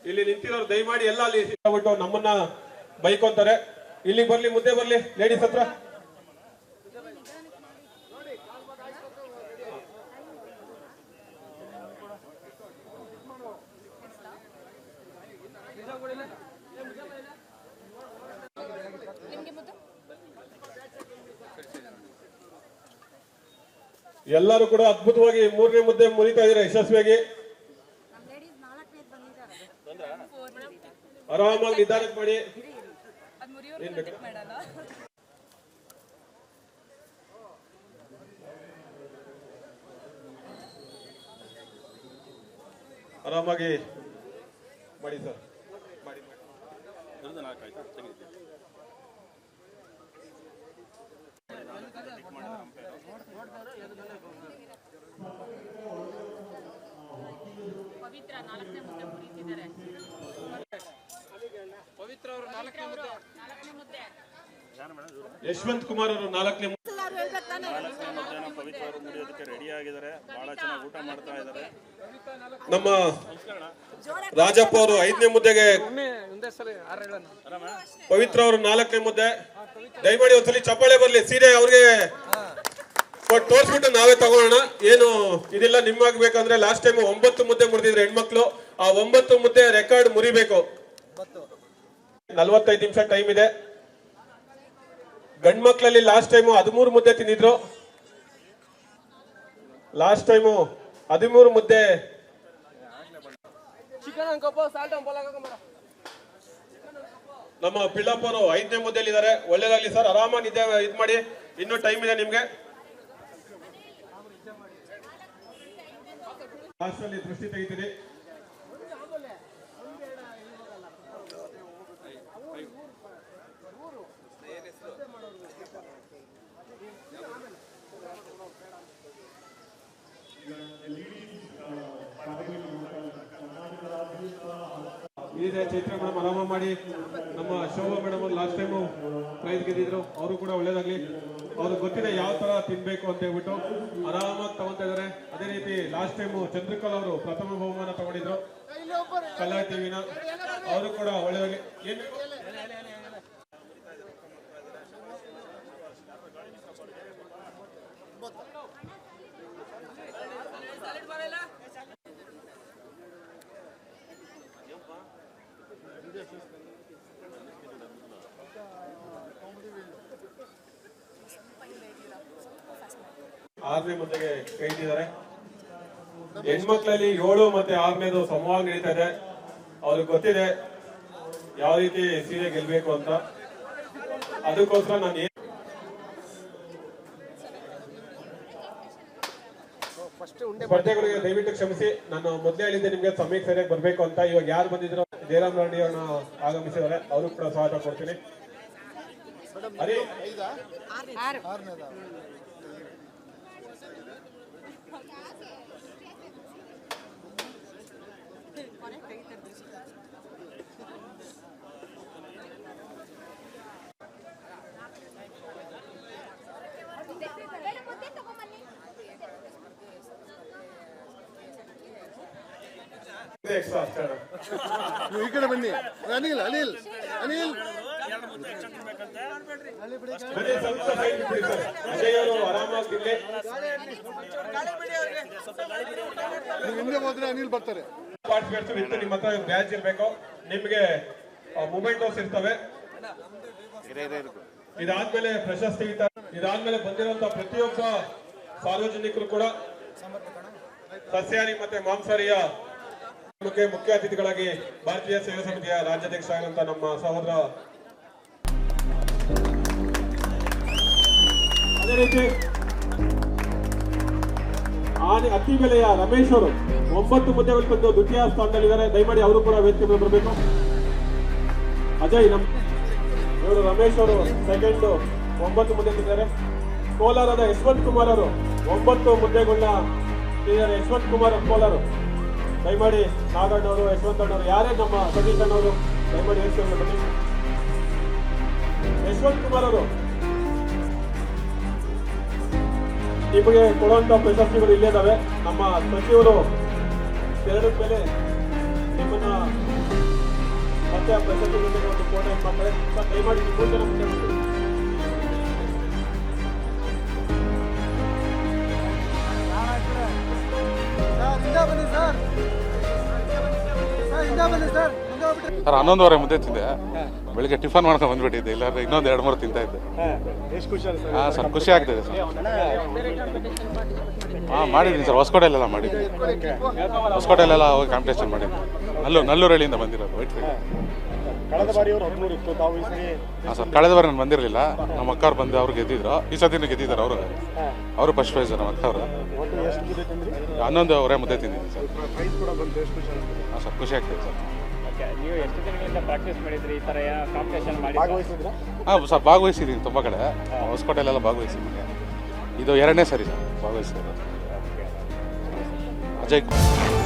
ಇಲ್ಲಿ ನಿಂತಿರೋರು ದಯಮಾಡಿ ಎಲ್ಲ ಅಲ್ಲಿ ಬಿಟ್ಟು ನಮ್ಮನ್ನ ಬೈಕೊಂತಾರೆ. ಇಲ್ಲಿ ಬರ್ಲಿ, ಮುದ್ದೆ ಬರ್ಲಿ ಲೇಡೀಸ್ ಹತ್ರ. ಎಲ್ಲರೂ ಕೂಡ ಅದ್ಭುತವಾಗಿ 3ನೇ ಮುದ್ದೆ ಮುರಿತಾ ಇದ್ದಾರೆ ಯಶಸ್ವಿಯಾಗಿ. ಆರಾಮಾಗಿ ನಿಧಾನಕ್ಕೆ ಮಾಡಿ. ಆರಾಮಾಗಿ ಮಾಡಿ ಸರ್, ಮಾಡಿ. ಪವಿತ್ರ 4ನೇ ಮುದ್ದೆ ಮುರಿತಿದ್ದಾರೆ. ಪವಿತ್ರ ಅವರು 4ನೇ ಮುದ್ದೆ. ಯಶವಂತ್ ಕುಮಾರ್ ಅವರು 4ನೇ ಮುದ್ದೆ ಪವಿತ್ರ ಅವರು ಮುರಿಯೋದಕ್ಕೆ ರೆಡಿ ಆಗಿದ್ದಾರೆ. ಬಹಳ ಚೆನ್ನಾಗಿ ಊಟ ಮಾಡ್ತಾ ಇದ್ದಾರೆ. ನಮ್ಮ ರಾಜಪ್ಪ ಅವರು 5ನೇ ಮುದ್ದೆಗೆ, ಪವಿತ್ರ ಅವರು 4ನೇ ಮುದ್ದೆ. ದಯಮಾಡಿ ಒಂದ್ಸಲಿ ಚಪ್ಪಾಳೆ ಬರ್ಲಿ. ಸೀರೆ ಅವ್ರಿಗೆ ತೋರಿಸ್ಬಿಟ್ಟು ನಾವೇ ತಗೊಳ್ಳೋಣ. ಏನು ಇದೆಲ್ಲ ನಿಮ್ಮಾಗ್ಬೇಕಂದ್ರೆ ಲಾಸ್ಟ್ ಟೈಮ್ 9 ಮುದ್ದೆ ಮುರಿದಿದ್ರೆ ಹೆಣ್ಮಕ್ಳು. ಆ 9 ಮುದ್ದೆ ರೆಕಾರ್ಡ್ ಮುರಿಬೇಕು. 45 ನಿಮಿಷ ಟೈಮ್ ಇದೆ. ಗಂಡ್ಮಕ್ಳಲ್ಲಿ ಲಾಸ್ಟ್ ಟೈಮು 13 ಮುದ್ದೆ ತಿಂದಿದ್ರು. ಲಾಸ್ಟ್ ಟೈಮು 13 ಮುದ್ದೆ. ನಮ್ಮ ಪಿಳ್ಳಪ್ಪ ಅವರು 5ನೇ ಮುದ್ದೆಯಲ್ಲಿ ಇದ್ದಾರೆ. ಒಳ್ಳೇದಾಗ್ಲಿ ಸರ್, ಆರಾಮಾಗಿ ನಿದ್ದೆ ಇದ್ ಮಾಡಿ. ಇನ್ನೂ ಟೈಮ್ ಇದೆ ನಿಮ್ಗೆ. ಲಾಸ್ಟಲ್ಲಿ ದೃಷ್ಟಿ ತೆಗಿತೀರಿ. ಇದೆ ಚೈತ್ರ ಮೇಡಮ್ ಆರಾಮ ಮಾಡಿ. ನಮ್ಮ Shobha madam last time prize ಗೆದ್ದಿದ್ರು. ಅವರು ಕೂಡ ಒಳ್ಳೇದಾಗ್ಲಿ. ಅವ್ರಿಗೆ ಗೊತ್ತಿದೆ ಯಾವ ತರ ತಿನ್ಬೇಕು ಅಂತ ಹೇಳ್ಬಿಟ್ಟು ಆರಾಮಾಗಿ ತಗೊಂತಾ ಇದಾರೆ. ಅದೇ ರೀತಿ ಲಾಸ್ಟ್ ಟೈಮು ಚಂದ್ರಕಲಾ ಅವರು ಪ್ರಥಮ ಬಹುಮಾನ ತಗೊಂಡಿದ್ರು ಕಲಾ ಟಿವಿನ. ಅವರು ಕೂಡ ಒಳ್ಳೇದಾಗ್ಲಿ. ಆರನೇ ಮುದ್ದೆಗೆ ಕೈ ಇಟ್ಟಿದ್ದಾರೆ. ಹೆಣ್ಮಕ್ಳಲ್ಲಿ 7 ಮತ್ತೆ 6ನೇದು ಸಮವಾಗಿ ನಡೀತಾ ಇದೆ. ಅವ್ರಿಗೆ ಗೊತ್ತಿದೆ ಯಾವ ರೀತಿ ಸೀರೆ ಗೆಲ್ಬೇಕು ಅಂತ. ಅದಕ್ಕೋಸ್ಕರ ನಾನು ಸ್ಪರ್ಧೆಗಳಿಗೆ ದಯವಿಟ್ಟು ಕ್ಷಮಿಸಿ. ನಾನು ಮೊದಲೇ ಹೇಳಿದ್ದೆ ನಿಮ್ಗೆ ಸಮಯಕ್ಕೆ ಸರಿಯಾಗಿ ಬರ್ಬೇಕು ಅಂತ. ಇವಾಗ ಯಾರು ಬಂದಿದ್ರು, ಜಯರಾಮ್ ರೆಡ್ಡಿ ಅವ್ರನ್ನ ಆಗಮಿಸಿದ್ದಾರೆ. ಅವರು ಕೂಡ ಸ್ವಾಗತ ಕೊಡ್ತೀನಿ. ಈ ಕಡೆ ಬನ್ನಿ. ಅನಿಲ್ ಅನಿಲ್ ಅನಿಲ್ ಹಿಂದೆ ಹೋದ್ರೆ ಅನಿಲ್ ಬರ್ತಾರೆ. ನಿಮ್ಮ ಹತ್ರ ಬ್ಯಾಚ್ ಇರ್ಬೇಕು. ನಿಮ್ಗೆ ಮೊಮೆಂಟೋಸ್ ಇರ್ತವೆ. ಇದಾದ್ಮೇಲೆ ಪ್ರಶಸ್ತಿ. ಇದಾದ್ಮೇಲೆ ಬಂದಿರುವಂತ ಪ್ರತಿಯೊಬ್ಬ ಸಾರ್ವಜನಿಕರು ಕೂಡ ಸಸ್ಯಾಹಾರಿ ಮತ್ತೆ ಮಾಂಸಾಹಾರಿಯ ಮುಖ್ಯ ಅತಿಥಿಗಳಾಗಿ ಭಾರತೀಯ ಸೇವಾ ಸಮಿತಿಯ ರಾಜ್ಯಾಧ್ಯಕ್ಷ ಆಗಿರುವಂತ ನಮ್ಮ ಸಹೋದರ, ಅದೇ ರೀತಿ ಅತಿ ಬೆಲೆಯ ರಮೇಶ್ ಅವರು 9 ಮುದ್ದೆಗಳು ತಂದು ದ್ವಿತೀಯ ಸ್ಥಾನದಲ್ಲಿದ್ದಾರೆ. ದಯಮಾಡಿ ಅವರು ಕೂಡ ವೇದಿಕೆ ಮೇಲೆ ಬರಬೇಕು. ಅಜಯ್ ಇವರು ರಮೇಶ್ ಅವರು ಸೆಕೆಂಡ್ 9 ಮುದ್ದೆ ತಿಂದಿದ್ದಾರೆ. ಕೋಲಾರದ ಯಶವಂತ್ ಕುಮಾರ್ ಅವರು 9 ಮುದ್ದೆಗಳನ್ನ ತಿಂದಿದ್ದಾರೆ. ಯಶವಂತ್ ಕುಮಾರ್ ಕೋಲಾರ. ದಯಮಾಡಿ ನಾಗಣ್ಣವರು, ಯಶವಂತ್ ಅಣ್ಣವರು, ಯಾರೇ ನಮ್ಮ ಸತೀಶ್ ಅಣ್ಣವರು ದಯಮಾಡಿ ವೇದಿಕೆ ಬನ್ನಿ. ಯಶವಂತ್ ಕುಮಾರ್ ಅವರು ನಿಮಗೆ ಕೊಡುವಂತ ಪ್ರಶಸ್ತಿಗಳು ಇಲ್ಲೇ ಇದಾವೆ. ನಮ್ಮ ಸಚಿವರು 2 ಮೇಲೆ ನಿಮ್ಮನ್ನ ಮತ್ತೆ ಆ ಪ್ರಶಸ್ತಿ ಜೊತೆಗೆ ಒಂದು ಫೋಟೋ ಏನು ಮಾಡ್ತಾರೆ. ಸರ್ ದಯಮಾಡಿ ನೀವು 3 ಜನ ಮುಂದೆ ಬನ್ನಿ. ಸರ್ 11:30 ಮುದ್ದೆ ತಿಂದೆ. ಬೆಳಿಗ್ಗೆ ಟಿಫನ್ ಮಾಡ್ಕೊಂಡು ಬಂದ್ಬಿಟ್ಟಿದ್ದೆ, ಇಲ್ಲಾಂದ್ರೆ ಇನ್ನೊಂದು 2-3 ತಿಂತಾ ಇದ್ದೆ. ಹಾಂ ಸರ್, ಖುಷಿ ಆಗ್ತಿದೆ ಸರ್. ಹಾಂ ಮಾಡಿದ್ದೀನಿ ಸರ್, ಹೊಸಕೋಟೆಯಲ್ಲೆಲ್ಲ ಮಾಡಿದ್ದೀನಿ. ಹೊಸಕೋಟೆಯಲ್ಲೆಲ್ಲ ಹೋಗಿ ಕಾಂಪಿಟೇಷನ್ ಮಾಡಿದ್ದೀನಿ. ನಲ್ಲೂರಳ್ಳಿಯಿಂದ ಬಂದಿರೋದು, ವೈಟ್ ಫೀಲ್ಡ್. ಕಳೆದ ಬಾರಿ ಅವರು 13 ಇತ್ತು, ತಾವು ಈ ಸರಿ ಹಾಂ ಸರ್, ಕಳೆದ ಬಾರಿ ನಾನು ಬಂದಿರಲಿಲ್ಲ. ನಮ್ಮ ಅಕ್ಕವ್ರು ಬಂದು ಅವ್ರು ಗೆದ್ದಿದ್ರು. ಈ ಸತಿನೂ ಗೆದ್ದಿದ್ದಾರೆ ಅವರು ಫಸ್ಟ್ ಪ್ರೈಸ್. ನಮ್ಮ ಅಕ್ಕವರು ಒಟ್ಟು ಎಷ್ಟು ಮುದ್ದೆ ತಿಂದ್ರಿ? 11:30 ಮುದ್ದೆ ತಿಂದಿದ್ದೀನಿ ಸರ್. ಪ್ರೈಸ್ ಕೂಡ ಬಂತು, ಎಷ್ಟು ಖುಷಿ ಅನಿಸ್ತಿದೆ? ಹಾಂ ಸರ್, ಖುಷಿ ಆಗ್ತಿದೆ ಸರ್. ನೀವು ಎಷ್ಟು ದಿನಗಳಿಂದ ಪ್ರಾಕ್ಟೀಸ್ ಮಾಡಿದ್ರಿ ಈ ಥರ ಕಾಂಪಿಟೇಷನ್ ಮಾಡಿ? ಭಾಗವಹಿಸಿದ್ರಾ? ಹಾಂ ಸರ್, ಭಾಗವಹಿಸಿದ್ದೀನಿ ತುಂಬ ಕಡೆ. ಹೊಸಕೋಟೆಯಲ್ಲೆಲ್ಲ ಭಾಗವಹಿಸಿದ್ದೀನಿ. ಇದು 2ನೇ ಸರಿ ಸರ್ ಭಾಗವಹಿಸಿರೋದು. ಅಜಯ್ ಕುಮಾರ್.